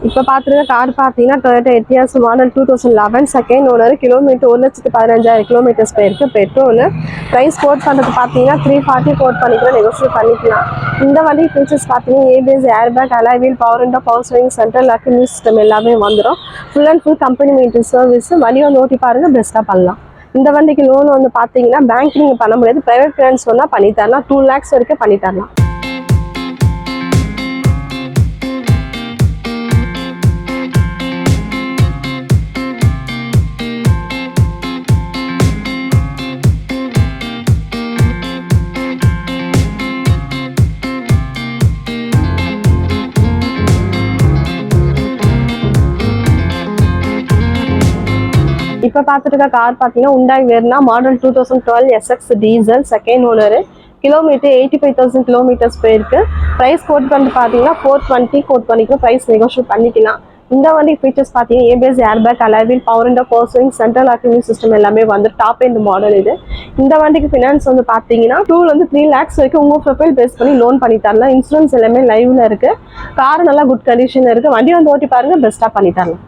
இப்போ பார்த்துருக்க கார் பார்த்தீங்கன்னா Toyota Etios model 2011 second owner. Kilometre 1,15,000 kilometres போயிருக்கு. பெட்ரோல். ப்ரைஸ் கோட் பண்ணுறது பார்த்தீங்கன்னா 340 கோட் பண்ணிக்கலாம், நெகோஷியேட் பண்ணிக்கலாம். இந்த வண்டி ஃபீச்சர்ஸ் பார்த்தீங்கன்னா ABS, airbag, alloy wheel, power window, power steering, central lock, music system எல்லாமே வந்துடும். Full and full company maintenance service. வண்டி வந்து ஓட்டி பாருங்கள், பெஸ்ட்டாக பண்ணலாம். இந்த வண்டிக்கு லோன் வந்து பார்த்தீங்கன்னா பேங்க் நீங்கள் பண்ண முடியாது, ப்ரைவேட் ஃபைனான்ஸ் சொன்னால் பண்ணி தரலாம். 2 lakhs வரைக்கும் பண்ணி தரலாம். இப்போ பார்த்துட்டு இருக்க கார் பார்த்தீங்கன்னா Hyundai Verna model 2012 SX diesel second owner. Kilometre 85,000 kilometres போயிருக்கு. ப்ரைஸ் கோட் பண்ணி பார்த்தீங்கன்னா 420 கோட் பண்ணிக்கலாம், ப்ரைஸ் நெகோஷியேட் பண்ணிக்கலாம். இந்த வண்டி ஃபீச்சர்ஸ் பார்த்தீங்கன்னா ABS, airbag, alloy wheel, power window, power steering, central lock, music system எல்லாமே வந்து டாப் எண்ட் மாடல் இது. இந்த வண்டிக்கு ஃபினான்ஸ் வந்து பார்த்தீங்கன்னா 3 lakhs வரைக்கும் உங்கள் ப்ரொஃபைல் பேஸ் பண்ணி லோன் பண்ணி தரலாம். இன்சூரன்ஸ் எல்லாமே லைவ்ல இருக்கு. கார் நல்லா குட் கண்டிஷன் இருக்கு. வண்டி வந்து ஓட்டி பாருங்க, பெஸ்ட்டாக பண்ணி தரலாம்.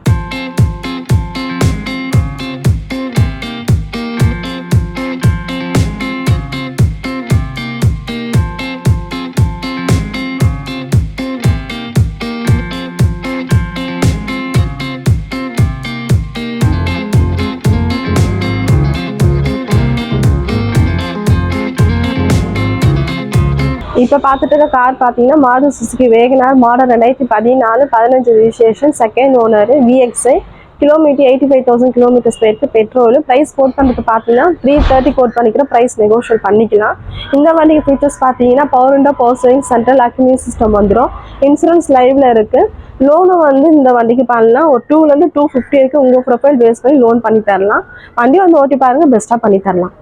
இப்போ பார்த்துட்டு இருக்க கார் பார்த்தீங்கன்னா Maruti Suzuki Wagon R model 2014 15 registration second owner VXi. Kilometre 85,000 kilometres போயிருக்கு. பெட்ரோல். ப்ரைஸ் கோட் பண்ணுறது பார்த்தீங்கன்னா 330 கோட் பண்ணிக்கிற, ப்ரைஸ் நெகோஷியேட் பண்ணிக்கலாம். இந்த வண்டிக்கு ஃபீச்சர்ஸ் பார்த்தீங்கன்னா power window, power steering, central lock, music system வந்துடும். இன்சூரன்ஸ் லைவ்ல இருக்கு. லோனு வந்து இந்த வண்டிக்கு பண்ணலாம். ஒரு 250 வரைக்கும் உங்கள் ப்ரொஃபைல் பேஸ் பண்ணி லோன் பண்ணி தரலாம். வண்டி வந்து ஓட்டி பாருங்க, பெஸ்ட்டாக பண்ணி தரலாம்.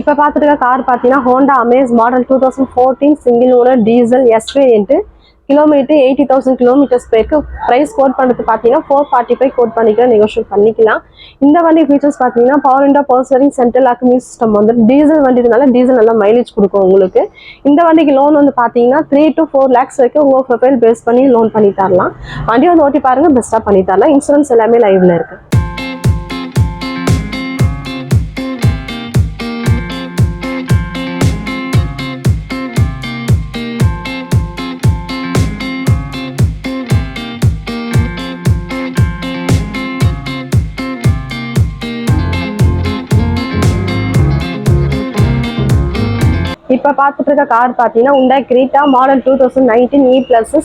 இப்போ பார்த்துட்டு இருக்க கார் பார்த்தீங்கன்னா Honda Amaze model 2014 single owner diesel S variant. Kilometre 80,000 kilometres போயிருக்கு. ப்ரைஸ் கோட் பண்ணுறது பார்த்தீங்கன்னா 445 கோட் பண்ணிக்கலாம், நெகோஷியேட் பண்ணிக்கலாம். இந்த வண்டி ஃபீச்சர்ஸ் பார்த்தீங்கன்னா power window, power steering, central lock, music system வந்து டீசல் வண்டினால டீசல் நல்லா மைலேஜ் கொடுக்கும் உங்களுக்கு. இந்த வண்டிக்கு லோன் வந்து பார்த்தீங்கன்னா 3 to 4 lakhs வரைக்கும் உங்கள் ப்ரொஃபைல் பேஸ் பண்ணி லோன் பண்ணி தரலாம். வண்டி வந்து ஓட்டி பாருங்க, பெஸ்ட்டாக பண்ணி தரலாம். இன்சூரன்ஸ் எல்லாமே லைவ்ல இருக்கு. இப்போ பார்த்துட்டு இருக்க கார் பார்த்தீங்கன்னா Hyundai Creta model 2019 E+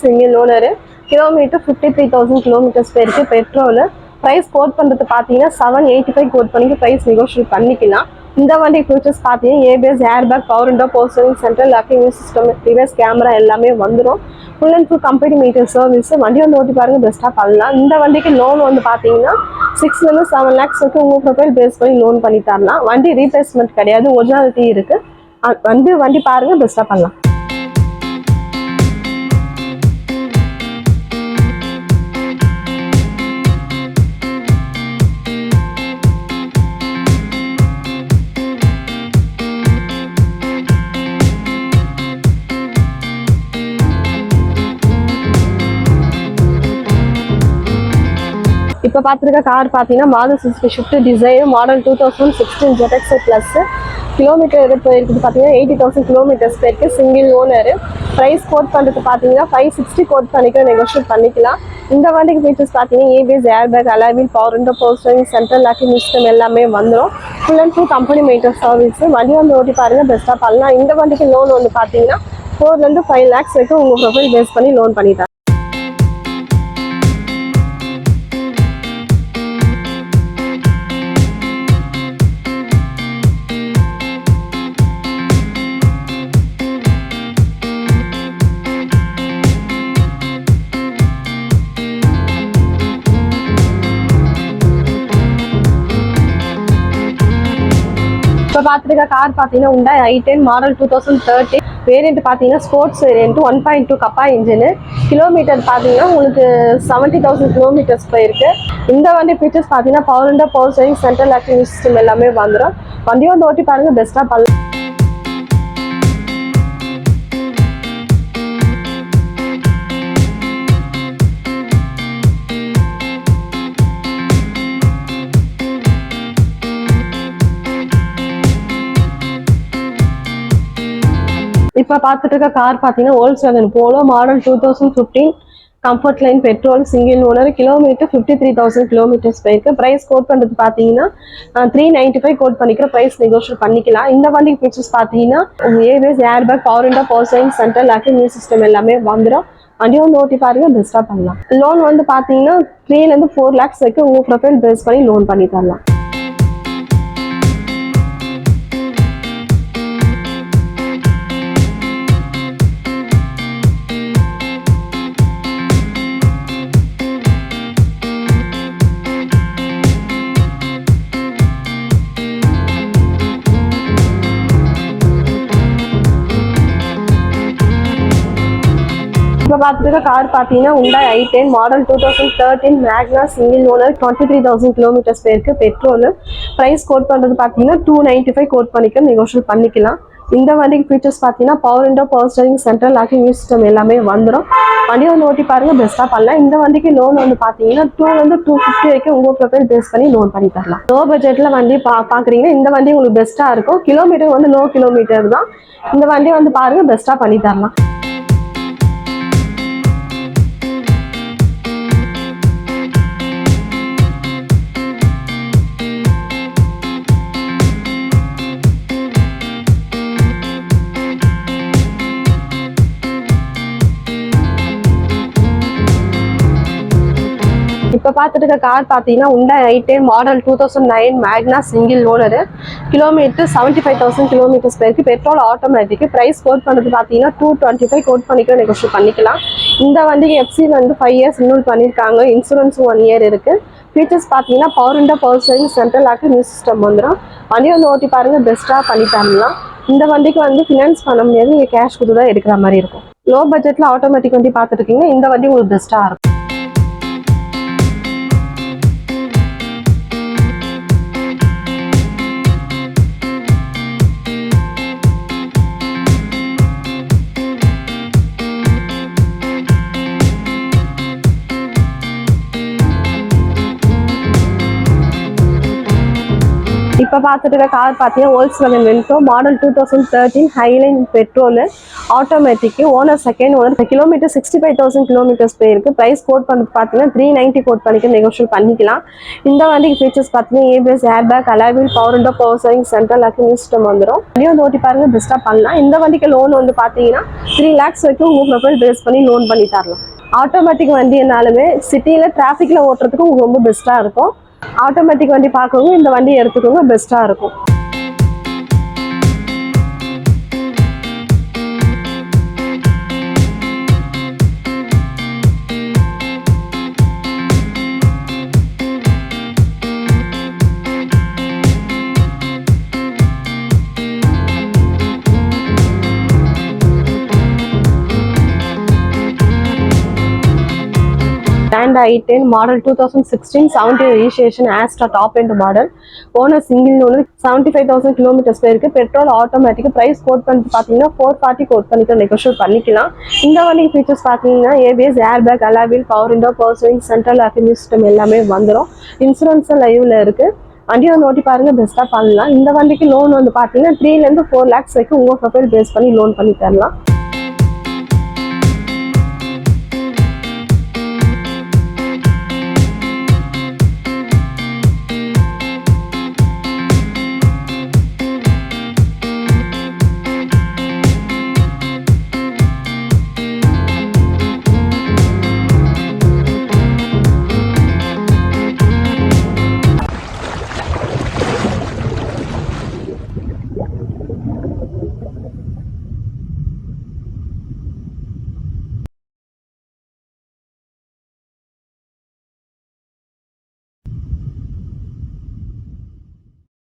single owner. Kilometre 53,000 kilometres போயிருக்கு. பெட்ரோல். ப்ரைஸ் கோட் பண்ணுறது பார்த்தீங்கன்னா 785 கோட் பண்ணி ப்ரைஸ் நெகோஷியேட் பண்ணிக்கலாம். இந்த வண்டி ஃபீச்சர்ஸ் பார்த்தீங்கன்னா ABS, airbag, power window, power steering, central lock, music system, reverse camera எல்லாமே வந்துடும். Full and full company maintenance service. வண்டி வந்து ஓட்டி பாருங்க, பெஸ்ட்டாக பண்ணலாம். இந்த வண்டிக்கு லோன் வந்து பார்த்தீங்கன்னா 6 to 7 lakhs வரைக்கும் உங்கள் ப்ரொஃபைல் பேஸ் பண்ணி லோன் பண்ணி தரலாம். வண்டி ரீப்ளேஸ்மெண்ட் கிடையாது, ஒரிஜினாலிட்டி இருக்கு. வண்டி பாருங்க, பெஸ்ட்டாக பண்ணலாம். இப்போ பார்த்துருக்க கார் பார்த்தீங்கன்னா Maruti Suzuki Swift desire model 2016 ZX+. Kilometre எது போயிருக்குது பார்த்தீங்கன்னா 80,000 கிலோமீட்டர்ஸ் போயிருக்கு. Single owner. ப்ரைஸ் கோட் பண்ணுறது பார்த்தீங்கன்னா 560 கோட் பண்ணிக்கலாம், நெகோஷியேட் பண்ணிக்கலாம். இந்த வண்டிக்கு ஃபீச்சர்ஸ் பார்த்தீங்கன்னா ABS, airbag, alloy wheel, power window, power steering, central lock, music system எல்லாமே வந்துடும். Full and full company maintenance service. வண்டி வந்து ஓட்டி பாருங்க, பெஸ்ட்டாக பண்ணலாம். இந்த வண்டிக்கு லோன் வந்து பார்த்தீங்கன்னா 4 to 5 lakhs வரைக்கும் உங்கள் ப்ரொஃபைல் பேஸ் பண்ணி லோன் பண்ணிட்டாங்க. இப்போ பார்த்துட்டு இருக்க கார் பார்த்தீங்கன்னா Hyundai i10 மாடல் 2013 வேரியன்ட் பார்த்தீங்கன்னா sports variant 1.2 Kappa engine. Kilometre பார்த்தீங்கன்னா உங்களுக்கு 70,000 கிலோமீட்டர்ஸ் போயிருக்கு. இந்த வண்டி ஃபீச்சர்ஸ் பார்த்தீங்கன்னா power window, power steering, central locking system எல்லாமே வந்துடும். வண்டி வந்து ஓட்டி பாருங்க, பெஸ்ட்டாக பண்ணலாம். இப்போ பார்த்துட்டு இருக்க கார் பார்த்தீங்கன்னா Volkswagen Polo model 2015 comfort line petrol single owner. Kilometre 53,000 kilometres போயிருக்கு. ப்ரைஸ் கோட் பண்ணுறது பார்த்தீங்கன்னா 395 கோட் பண்ணிக்கிற ப்ரைஸ் நெகோஷியேட் பண்ணிக்கலாம். இந்த வண்டிக்கு ஃபீச்சர்ஸ் பார்த்தீங்கன்னா ABS, airbag, power window, power steering, central locking system எல்லாமே வந்துடும். வண்டி வந்து ஓட்டி பாருங்க, பெஸ்ட்டாக பண்ணலாம். லோன் வந்து பார்த்தீங்கன்னா 3 to 4 lakhs வரைக்கும் உங்கள் ப்ரொஃபைல் பேஸ் பண்ணி லோன் பண்ணி தரலாம். இப்போ பார்த்துட்டு கார் பார்த்தீங்கன்னா Hyundai i10 மாடல் 2013 மேக்னா சிங்கிள் ஓனர். 23,000 கிலோமீட்டர்ஸ் போயிருக்கு. பெட்ரோல். ப்ரைஸ் கோட் பண்ணுறது பார்த்தீங்கன்னா 295 கோட் பண்ணிக்க நெகோஷியேட் பண்ணிக்கலாம். இந்த வண்டிக்கு ஃபீச்சர்ஸ் பார்த்தீங்கன்னா power window, power steering, central locking system எல்லாமே வந்துடும். வண்டி வந்து ஓட்டி பாருங்க, பெஸ்ட்டாக பண்ணலாம். இந்த வண்டிக்கு லோன் வந்து பார்த்தீங்கன்னா 2 to 250 வரைக்கும் உங்கள் ப்ரொஃபைல் பேஸ் பண்ணி லோன் பண்ணி தரலாம். லோ பட்ஜெட்டில் வண்டி பார்க்குறீங்கன்னா இந்த வண்டி உங்களுக்கு பெஸ்ட்டாக இருக்கும். கிலோமீட்டர் வந்து லோ கிலோமீட்டர் தான். இந்த வண்டி வந்து பாருங்க, பெஸ்ட்டாக பண்ணி தரலாம். இப்போ பார்த்துட்டு இருக்க கார் பார்த்தீங்கன்னா Hyundai i10 மாடல் 2009 மேக்னா சிங்கிள் ஓனர். கிலோமீட்டர் 75,000 கிலோமீட்டர்ஸ் போயிருக்கு. Petrol automatic. ப்ரைஸ் கோட் பண்ணுறது பார்த்தீங்கன்னா 225 கோட் பண்ணிக்க நெகோஷியேட் பண்ணிக்கலாம். இந்த வண்டிக்கு எஃப்சி வந்து 5 years இன்னும் பண்ணியிருக்காங்க. இன்சூரன்ஸ் 1 year இருக்கு. ஃபீச்சர்ஸ் பார்த்தீங்கன்னா power window, power steering, central locking new system வந்துடும். வண்டி வந்து ஓட்டி பாருங்க, பெஸ்ட்டாக பண்ணி தரலாம். இந்த வண்டிக்கு வந்து ஃபினான்ஸ் பண்ண முடியாது, நீங்கள் கேஷ் கொடுத்து தான் எடுக்கிற மாதிரி இருக்கும். லோ பட்ஜெட்டில் ஆட்டோமேட்டிக் வண்டி பார்த்துட்டு இருக்கீங்கன்னா இந்த வண்டி உங்களுக்கு பெஸ்ட்டாக இருக்கும். இப்போ பார்த்துட்டு இருக்க கார் பார்த்தீங்கன்னா Volkswagen Vento model 2013 Highline petrol automatic. Owner second owner. Kilometre 65,000 kilometres போயிருக்கு. ப்ரைஸ் கோட் பண்ணுறது பார்த்தீங்கன்னா 390 கோட் பண்ணிக்க நெகோஷியேட் பண்ணிக்கலாம். இந்த வண்டிக்கு ஃபீச்சர்ஸ் பார்த்தீங்கன்னா ABS, airbag, alloy wheel, power window, power steering, central locking system வந்துடும். வண்டி வந்து ஓட்டி பாருங்க, பெஸ்ட்டாக பண்ணலாம். இந்த வண்டிக்கு லோன் வந்து பார்த்தீங்கன்னா 3 lakhs வரைக்கும் உங்கள் ப்ரொஃபைல் பேஸ் பண்ணி லோன் பண்ணி தரலாம். ஆட்டோமேட்டிக் வண்டினாலுமே சிட்டியில் டிராஃபிக்கில் ஓட்டுறதுக்கு உங்களுக்கு ரொம்ப பெஸ்ட்டாக இருக்கும். ஆட்டோமேட்டிக் வண்டி பார்க்கவும் இந்த வண்டி எடுத்துக்கோங்க, பெஸ்ட்டாக இருக்கும். Hyundai i10 model 2016 70 registration Asta top end model. Owner single owner. 75,000 kilometres போயிருக்கு. Petrol automatic. ப்ரைஸ் கோட் பண்ணிட்டு பார்த்தீங்கன்னா 440 கோட் பண்ணிக்க நெகோஷியேட் பண்ணிக்கலாம். இந்த வண்டி ஃபீச்சர்ஸ் பார்த்தீங்கன்னா ABS, airbag, alloy wheel, power window, power steering, central locking system எல்லாமே வந்துடும். இன்சூரன்ஸ் லைவ்ல இருக்கு. வண்டி வந்து ஓட்டி பாருங்க, பெஸ்ட்டாக பண்ணலாம். இந்த வண்டிக்கு லோன் வந்து பார்த்தீங்கன்னா 3 to 4 lakhs வரைக்கும் உங்கள் ப்ரொஃபைல் பேஸ் பண்ணி லோன் பண்ணி தரலாம்.